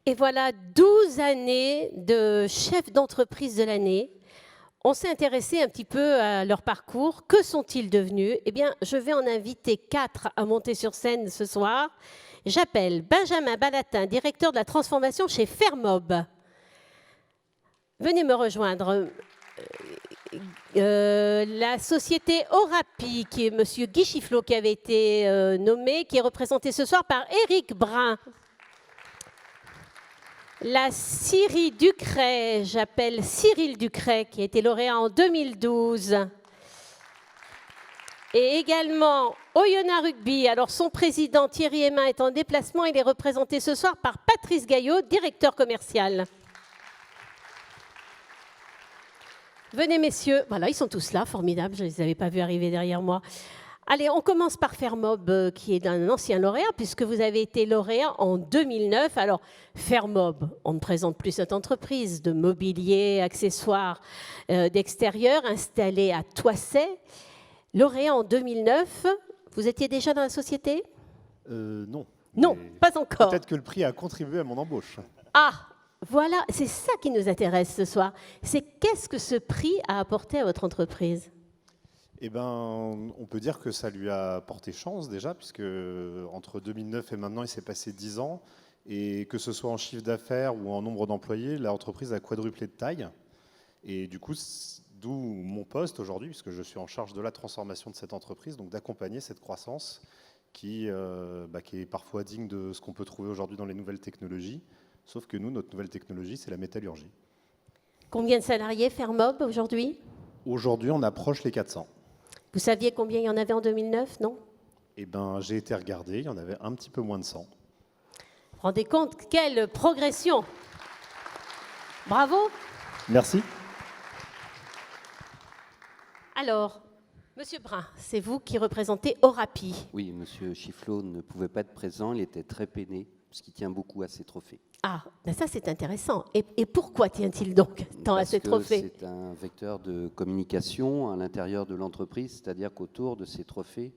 Et voilà 12 années de chef d'entreprise de l'année. On s'est intéressé un petit peu à leur parcours. Que sont-ils devenus? Eh bien, je vais en inviter 4 à monter sur scène ce soir. J'appelle Benjamin Balatin, directeur de la transformation chez Fermob. Venez me rejoindre. La société Orapi, qui est M. Guy Chifflot, qui avait été nommé, qui est représenté ce soir par Éric Brun. La Syrie Ducret, j'appelle Cyril Ducret, qui a été lauréat en 2012. Et également Oyonnax Rugby. Alors son président Thierry Hémin est en déplacement. Il est représenté ce soir par Patrice Gaillot, directeur commercial. Venez messieurs. Voilà, ils sont tous là, formidable. Je ne les avais pas vus arriver derrière moi. Allez, on commence par Fermob, qui est un ancien lauréat, puisque vous avez été lauréat en 2009. Alors, Fermob, on ne présente plus cette entreprise de mobilier, accessoires d'extérieur, installée à Toisset. Lauréat en 2009, vous étiez déjà dans la société? Non. Non, pas encore. Peut-être que le prix a contribué à mon embauche. Ah, voilà, c'est ça qui nous intéresse ce soir. C'est qu'est-ce que ce prix a apporté à votre entreprise? Eh ben, on peut dire que ça lui a porté chance déjà, puisque entre 2009 et maintenant, il s'est passé 10 ans. Et que ce soit en chiffre d'affaires ou en nombre d'employés, l'entreprise a quadruplé de taille. Et du coup, d'où mon poste aujourd'hui, puisque je suis en charge de la transformation de cette entreprise, donc d'accompagner cette croissance qui est parfois digne de ce qu'on peut trouver aujourd'hui dans les nouvelles technologies. Sauf que nous, notre nouvelle technologie, c'est la métallurgie. Combien de salariés Fermob aujourd'hui? Aujourd'hui, on approche les 400. Vous saviez combien il y en avait en 2009, non? Eh ben, j'ai été regardé, il y en avait un petit peu moins de 100. Vous vous rendez compte? Quelle progression! Bravo! Merci. Alors, Monsieur Brun, c'est vous qui représentez Orapi. Oui, Monsieur Chifflot ne pouvait pas être présent, il était très peiné, parce qu'il tient beaucoup à ses trophées. Ah, ben ça c'est intéressant. Et pourquoi tient-il donc tant à ces trophées? C'est un vecteur de communication à l'intérieur de l'entreprise, c'est-à-dire qu'autour de ces trophées,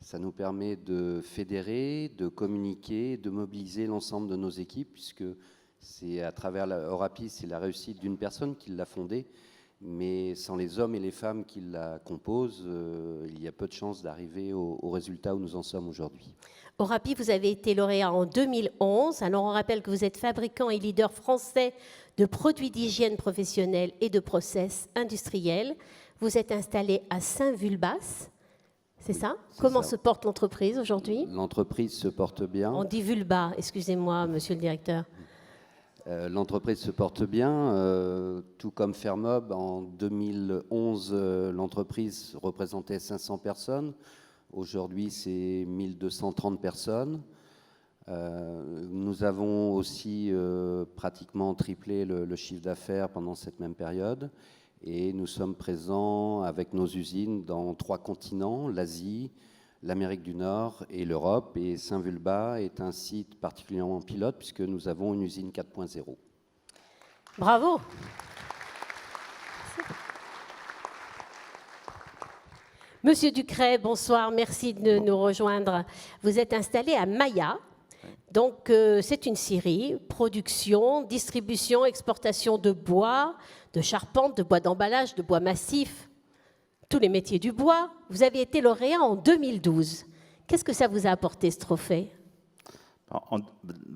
ça nous permet de fédérer, de communiquer, de mobiliser l'ensemble de nos équipes, puisque c'est à travers Orapi, c'est la réussite d'une personne qui l'a fondée, mais sans les hommes et les femmes qui la composent, il y a peu de chances d'arriver au résultat où nous en sommes aujourd'hui. Orapi, vous avez été lauréat en 2011. Alors on rappelle que vous êtes fabricant et leader français de produits d'hygiène professionnelle et de process industriels. Vous êtes installé à Saint-Vulbas, c'est ça? Comment se porte l'entreprise aujourd'hui? L'entreprise se porte bien. On dit Vulbas, excusez-moi, monsieur le directeur. L'entreprise se porte bien, tout comme Fermob. En 2011, l'entreprise représentait 500 personnes. Aujourd'hui, c'est 1230 personnes. Nous avons aussi pratiquement triplé le chiffre d'affaires pendant cette même période. Et nous sommes présents avec nos usines dans 3 continents, l'Asie, l'Amérique du Nord et l'Europe. Et Saint-Vulbas est un site particulièrement pilote puisque nous avons une usine 4.0. Bravo! Monsieur Ducret, bonsoir, merci de nous rejoindre. Vous êtes installé à Maya. Donc, c'est une scierie, production, distribution, exportation de bois, de charpente, de bois d'emballage, de bois massif, tous les métiers du bois. Vous avez été lauréat en 2012. Qu'est-ce que ça vous a apporté, ce trophée?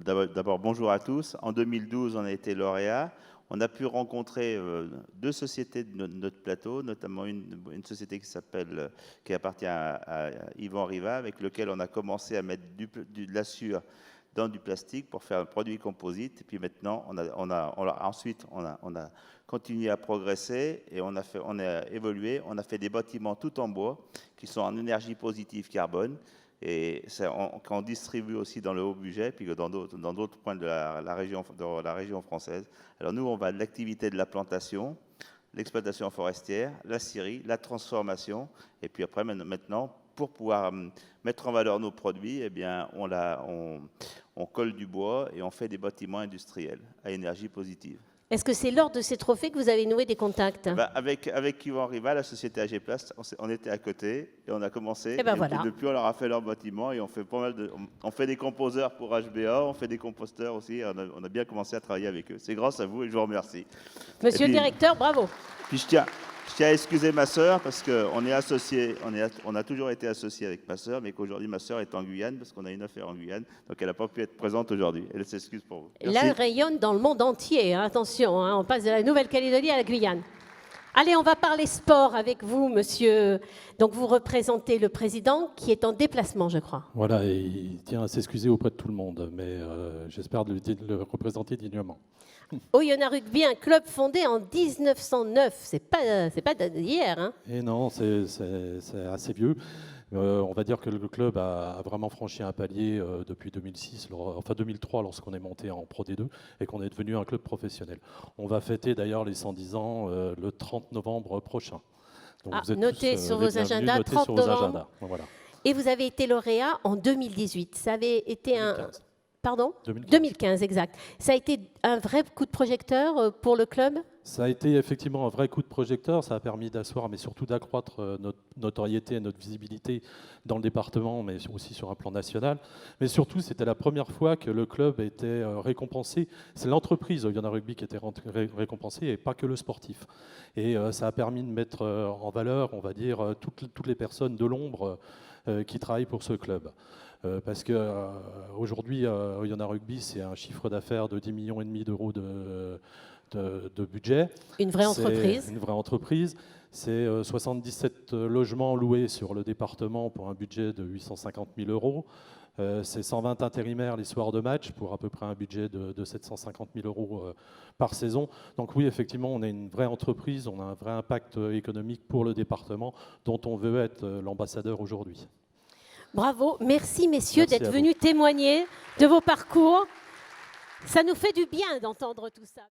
D'abord, bonjour à tous. En 2012, on a été lauréat. On a pu rencontrer 2 sociétés de notre plateau, notamment une société qui appartient à Yvan Riva, avec lequel on a commencé à mettre de l'assure dans du plastique pour faire un produit composite. Et puis maintenant, ensuite, on a continué à progresser et on a évolué. On a fait des bâtiments tout en bois qui sont en énergie positive carbone. Et qu'on distribue aussi dans le haut budget, puis dans d'autres points de la région française. Alors nous, on va de l'activité de la plantation, l'exploitation forestière, la scierie, la transformation, et puis après, maintenant, pour pouvoir mettre en valeur nos produits, eh bien, on colle du bois et on fait des bâtiments industriels à énergie positive. Est-ce que c'est lors de ces trophées que vous avez noué des contacts? Avec Yvan Riva, la société AG Plast, on était à côté et on a commencé. Et ben puis voilà. depuis, on leur a fait leur bâtiment et on fait pas mal on fait des composeurs pour HBA, on fait des composteurs aussi. On a bien commencé à travailler avec eux. C'est grâce à vous et je vous remercie. Monsieur le directeur, bravo. Puis je tiens à excuser ma sœur parce qu'on est associés, on a toujours été associés avec ma sœur, mais qu'aujourd'hui ma sœur est en Guyane parce qu'on a une affaire en Guyane, donc elle n'a pas pu être présente aujourd'hui. Elle s'excuse pour vous. Merci. Là, elle rayonne dans le monde entier. Hein. Attention, hein, on passe de la Nouvelle-Calédonie à la Guyane. Allez, on va parler sport avec vous, monsieur. Donc, vous représentez le président qui est en déplacement, je crois. Voilà, et il tient à s'excuser auprès de tout le monde, mais j'espère de le représenter dignement. Oyonnax Rugby, un club fondé en 1909. C'est pas d'hier. Hein. Et non, c'est assez vieux. On va dire que le club a vraiment franchi un palier depuis 2006, enfin 2003, lorsqu'on est monté en Pro D2 et qu'on est devenu un club professionnel. On va fêter d'ailleurs les 110 ans le 30 novembre prochain. Donc vous êtes notez tous, sur les vos agendas, bienvenus, notez 30 sur vos novembre. agendas. Voilà. Et vous avez été lauréat en 2018. Ça avait été 2015. Pardon 2015. 2015, exact. Ça a été un vrai coup de projecteur pour le club? Ça a été effectivement un vrai coup de projecteur. Ça a permis d'asseoir, mais surtout d'accroître notre notoriété et notre visibilité dans le département, mais aussi sur un plan national. Mais surtout, c'était la première fois que le club était récompensé. C'est l'entreprise Oyonnax Rugby qui était récompensée et pas que le sportif. Et ça a permis de mettre en valeur, on va dire, toutes les personnes de l'ombre qui travaillent pour ce club. Parce qu'aujourd'hui, Oyonnax Rugby, c'est un chiffre d'affaires de 10,5 millions d'euros de budget. Une vraie entreprise. Une vraie entreprise. C'est 77 logements loués sur le département pour un budget de 850 000 euros. C'est 120 intérimaires les soirs de match pour à peu près un budget de 750 000 euros par saison. Donc oui, effectivement, on est une vraie entreprise, on a un vrai impact économique pour le département dont on veut être l'ambassadeur aujourd'hui. Bravo, merci messieurs Merci d'être à venus témoigner de vos parcours. Ça nous fait du bien d'entendre tout ça.